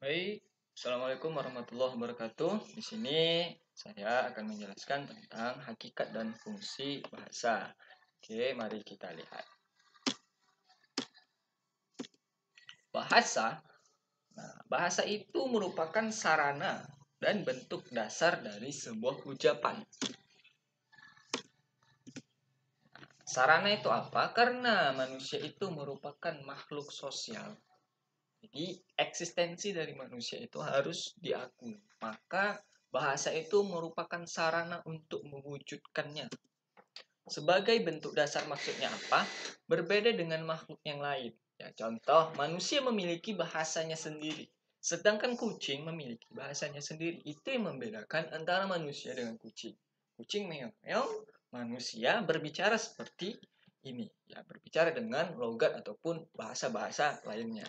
Hai, Assalamualaikum warahmatullahi wabarakatuh. Di sini saya akan menjelaskan tentang hakikat dan fungsi bahasa. Oke, mari kita lihat. Bahasa. Bahasa itu merupakan sarana dan bentuk dasar dari sebuah ucapan. Sarana itu apa? Karena manusia itu merupakan makhluk sosial. Jadi eksistensi dari manusia itu harus diakui. Maka bahasa itu merupakan sarana untuk mewujudkannya. Sebagai bentuk dasar maksudnya apa? Berbeda dengan makhluk yang lain. Ya, contoh, manusia memiliki bahasanya sendiri. Sedangkan kucing memiliki bahasanya sendiri. Itu yang membedakan antara manusia dengan kucing. Kucing meong-meong, manusia berbicara seperti ini. Ya, berbicara dengan logat ataupun bahasa-bahasa lainnya.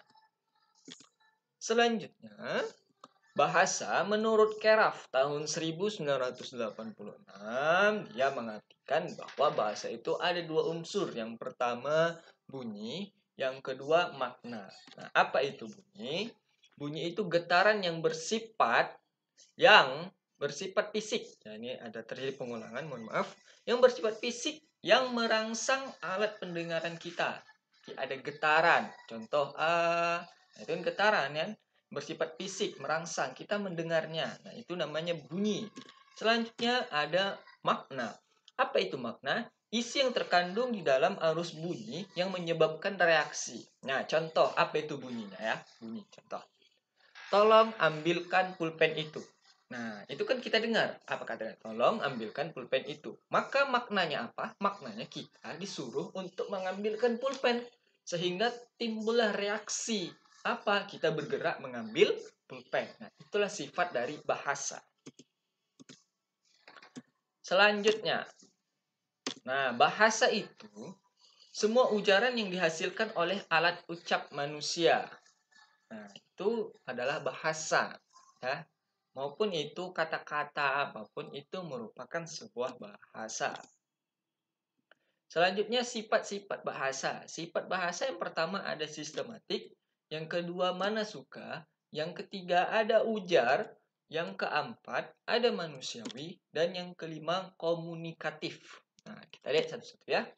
Selanjutnya, bahasa menurut Keraf tahun 1986 dia mengartikan bahwa bahasa itu ada dua unsur. Yang pertama bunyi, yang kedua makna. Nah, apa itu bunyi? Bunyi itu getaran yang bersifat fisik. Nah, ini ada terjadi pengulangan, mohon maaf. Yang bersifat fisik yang merangsang alat pendengaran kita. Jadi ada getaran. Contoh nah, itu kan getaran ya, bersifat fisik, merangsang, kita mendengarnya. Nah, itu namanya bunyi. Selanjutnya ada makna. Apa itu makna? Isi yang terkandung di dalam arus bunyi yang menyebabkan reaksi. Nah, contoh apa itu bunyinya ya? Bunyi, contoh. Tolong ambilkan pulpen itu. Nah, itu kan kita dengar. Apa katanya? Tolong ambilkan pulpen itu. Maka maknanya apa? Maknanya kita disuruh untuk mengambilkan pulpen. Sehingga timbullah reaksi. Apa? Kita bergerak mengambil pulpen. Nah, itulah sifat dari bahasa. Selanjutnya. Nah, bahasa itu semua ujaran yang dihasilkan oleh alat ucap manusia. Nah, itu adalah bahasa. Ya, maupun itu kata-kata apapun itu merupakan sebuah bahasa. Selanjutnya sifat-sifat bahasa. Sifat bahasa yang pertama ada sistematik, yang kedua mana suka, yang ketiga ada ujar, yang keempat ada manusiawi, dan yang kelima komunikatif. Nah, kita lihat satu-satu ya.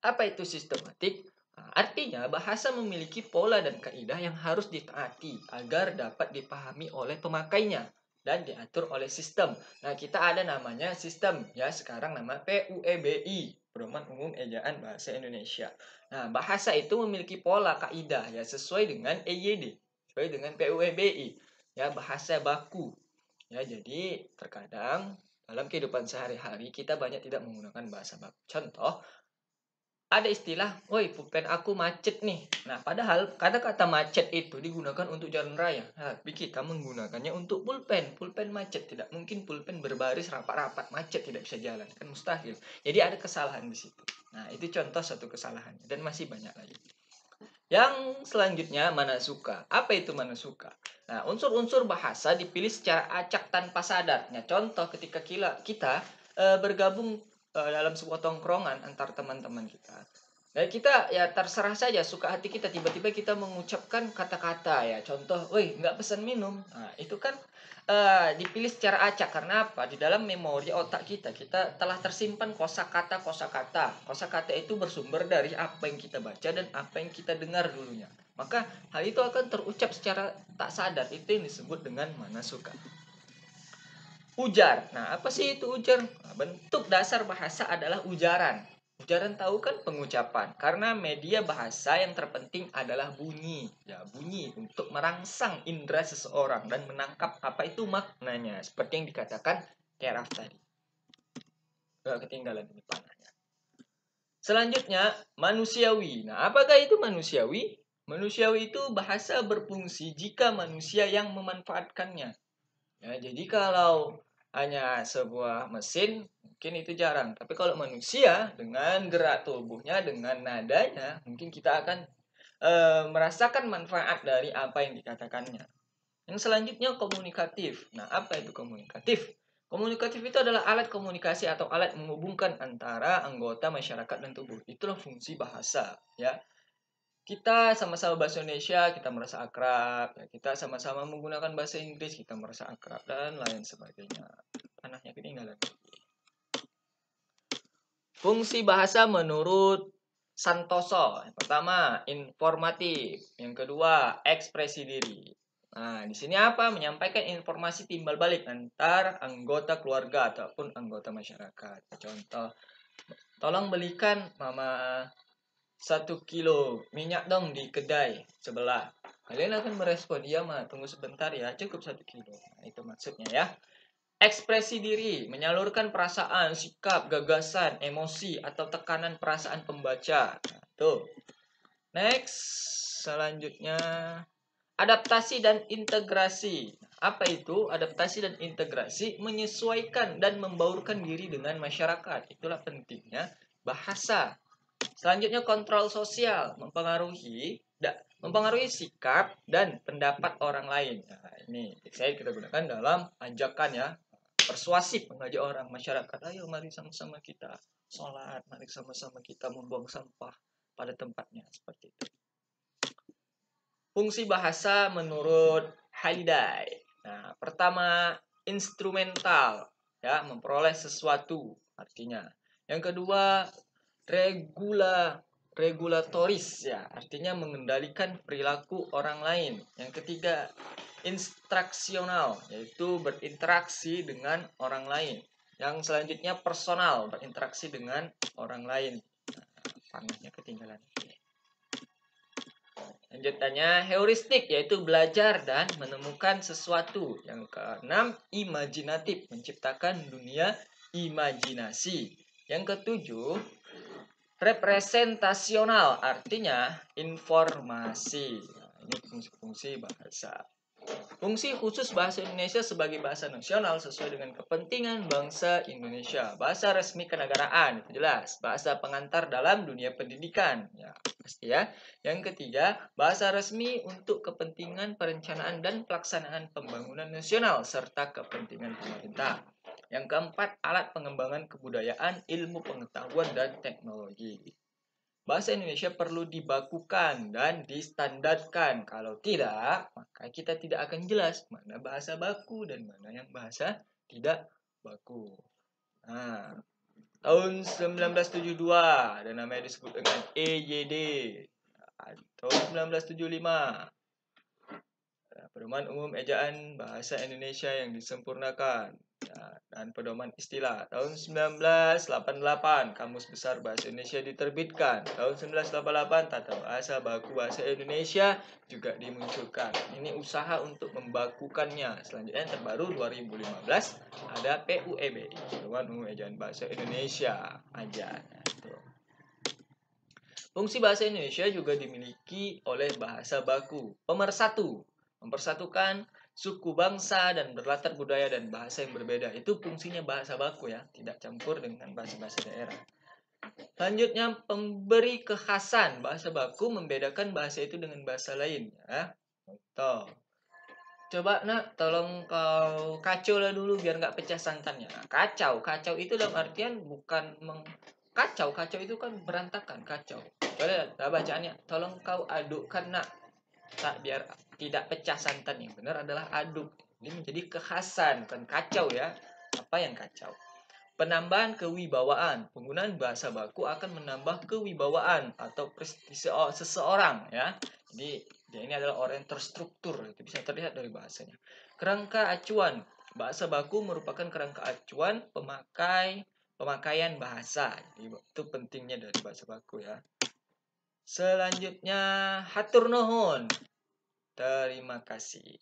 Apa itu sistematik? Artinya bahasa memiliki pola dan kaidah yang harus ditaati agar dapat dipahami oleh pemakainya dan diatur oleh sistem. Nah, kita ada namanya sistem ya, sekarang nama PUEBI, Pedoman Umum Ejaan Bahasa Indonesia. Nah, bahasa itu memiliki pola kaidah ya sesuai dengan EYD, sesuai dengan PUEBI. Ya, bahasa baku. Ya, jadi terkadang dalam kehidupan sehari-hari kita banyak tidak menggunakan bahasa baku. Contoh, ada istilah, woi pulpen aku macet nih. Nah, padahal kata-kata macet itu digunakan untuk jalan raya. Tapi kita menggunakannya untuk pulpen. Pulpen macet. Tidak mungkin pulpen berbaris rapat-rapat macet tidak bisa jalan. Kan mustahil. Jadi ada kesalahan di situ. Nah, itu contoh satu kesalahannya. Dan masih banyak lagi. Yang selanjutnya, mana suka. Apa itu mana suka? Nah, unsur-unsur bahasa dipilih secara acak tanpa sadar. Nah, contoh ketika kita bergabung dalam sebuah tongkrongan antar teman-teman kita. Dan kita ya terserah saja suka hati kita tiba-tiba kita mengucapkan kata-kata ya. Contoh, "Woi, nggak pesan minum." Nah, itu kan dipilih secara acak karena apa? Di dalam memori otak kita telah tersimpan kosakata. Kosakata itu bersumber dari apa yang kita baca dan apa yang kita dengar dulunya. Maka hal itu akan terucap secara tak sadar. Itu yang disebut dengan mana suka. Ujar. Nah, apa sih itu ujar? Nah, bentuk dasar bahasa adalah ujaran. Ujaran tahu kan pengucapan. Karena media bahasa yang terpenting adalah bunyi. Ya, bunyi untuk merangsang indera seseorang dan menangkap apa itu maknanya. Seperti yang dikatakan Keraf tadi. Gak ketinggalan ini panahnya. Selanjutnya, manusiawi. Nah, apakah itu manusiawi? Manusiawi itu bahasa berfungsi jika manusia yang memanfaatkannya. Ya, jadi kalau hanya sebuah mesin, mungkin itu jarang. Tapi kalau manusia dengan gerak tubuhnya, dengan nadanya, mungkin kita akan merasakan manfaat dari apa yang dikatakannya. Yang selanjutnya komunikatif. Nah, apa itu komunikatif? Komunikatif itu adalah alat komunikasi atau alat menghubungkan antara anggota masyarakat dan tubuh. Itulah fungsi bahasa, ya. kita sama-sama bahasa Indonesia, kita merasa akrab. Ya, kita sama-sama menggunakan bahasa Inggris, kita merasa akrab, dan lain sebagainya. Anaknya ketinggalan. Fungsi bahasa menurut Santoso. Yang pertama, informatif. Yang kedua, ekspresi diri. Nah, di sini apa? Menyampaikan informasi timbal balik antar anggota keluarga ataupun anggota masyarakat. Contoh, tolong belikan mama 1 kilo minyak dong di kedai sebelah. Kalian akan merespon, iya mah, tunggu sebentar ya, cukup 1 kilo. Nah, itu maksudnya ya. Ekspresi diri, menyalurkan perasaan, sikap, gagasan, emosi, atau tekanan perasaan pembaca. Nah, tuh. Next, selanjutnya, adaptasi dan integrasi. Apa itu adaptasi dan integrasi? Menyesuaikan dan membaurkan diri dengan masyarakat. Itulah pentingnya bahasa. Selanjutnya kontrol sosial, mempengaruhi sikap dan pendapat orang lain. Nah, ini saya kita gunakan dalam ajakan ya, persuasif, mengajak orang masyarakat, ayo mari sama-sama kita sholat, mari sama-sama kita membuang sampah pada tempatnya, seperti itu. Fungsi bahasa menurut Halliday. Nah, pertama instrumental, ya, memperoleh sesuatu artinya. Yang kedua regulatoris, ya, artinya mengendalikan perilaku orang lain. Yang ketiga instruksional, yaitu berinteraksi dengan orang lain. Yang selanjutnya personal, berinteraksi dengan orang lain. Nah, panahnya ketinggalan. Lanjutannya heuristik, yaitu belajar dan menemukan sesuatu. Yang keenam imajinatif, menciptakan dunia imajinasi. Yang ketujuh representasional, artinya informasi. Nah, ini fungsi-fungsi bahasa. Fungsi khusus bahasa Indonesia sebagai bahasa nasional sesuai dengan kepentingan bangsa Indonesia. Bahasa resmi kenegaraan, itu jelas. Bahasa pengantar dalam dunia pendidikan, ya pasti ya. Yang ketiga, bahasa resmi untuk kepentingan perencanaan dan pelaksanaan pembangunan nasional serta kepentingan pemerintah. Yang keempat, alat pengembangan kebudayaan, ilmu pengetahuan, dan teknologi. Bahasa Indonesia perlu dibakukan dan distandarkan. Kalau tidak, maka kita tidak akan jelas mana bahasa baku dan mana yang bahasa tidak baku. Nah, tahun 1972 ada namanya disebut dengan EYD. Tahun 1975 Pedoman Umum Ejaan Bahasa Indonesia yang disempurnakan. Dan pedoman istilah tahun 1988 Kamus Besar Bahasa Indonesia diterbitkan. Tahun 1988 Tata Bahasa Baku Bahasa Indonesia juga dimunculkan. Ini usaha untuk membakukannya. Selanjutnya yang terbaru 2015 ada PUEB, Pedoman Umum Ejaan Bahasa Indonesia aja. Fungsi bahasa Indonesia juga dimiliki oleh bahasa baku. Pemersatu, mempersatukan suku bangsa dan berlatar budaya dan bahasa yang berbeda. Itu fungsinya bahasa baku ya, tidak campur dengan bahasa-bahasa daerah. Selanjutnya, pemberi kekhasan. Bahasa baku membedakan bahasa itu dengan bahasa lain ya. Contoh, coba nak, tolong kau kacau lah dulu biar nggak pecah santannya. Nah, kacau itu dalam artian bukan kacau itu kan berantakan, kacau. Coba bacaannya, tolong kau adukkan nak, tak biar tidak pecah santan. Yang benar adalah aduk. Ini menjadi kekhasan, bukan kacau ya. Apa yang kacau? Penambahan kewibawaan. Penggunaan bahasa baku akan menambah kewibawaan atau prestise seseorang ya. Jadi dia ini adalah orang yang terstruktur, itu bisa terlihat dari bahasanya. Kerangka acuan. Bahasa baku merupakan kerangka acuan pemakaian bahasa. Jadi, itu pentingnya dari bahasa baku ya. Selanjutnya hatur nuhun. Terima kasih.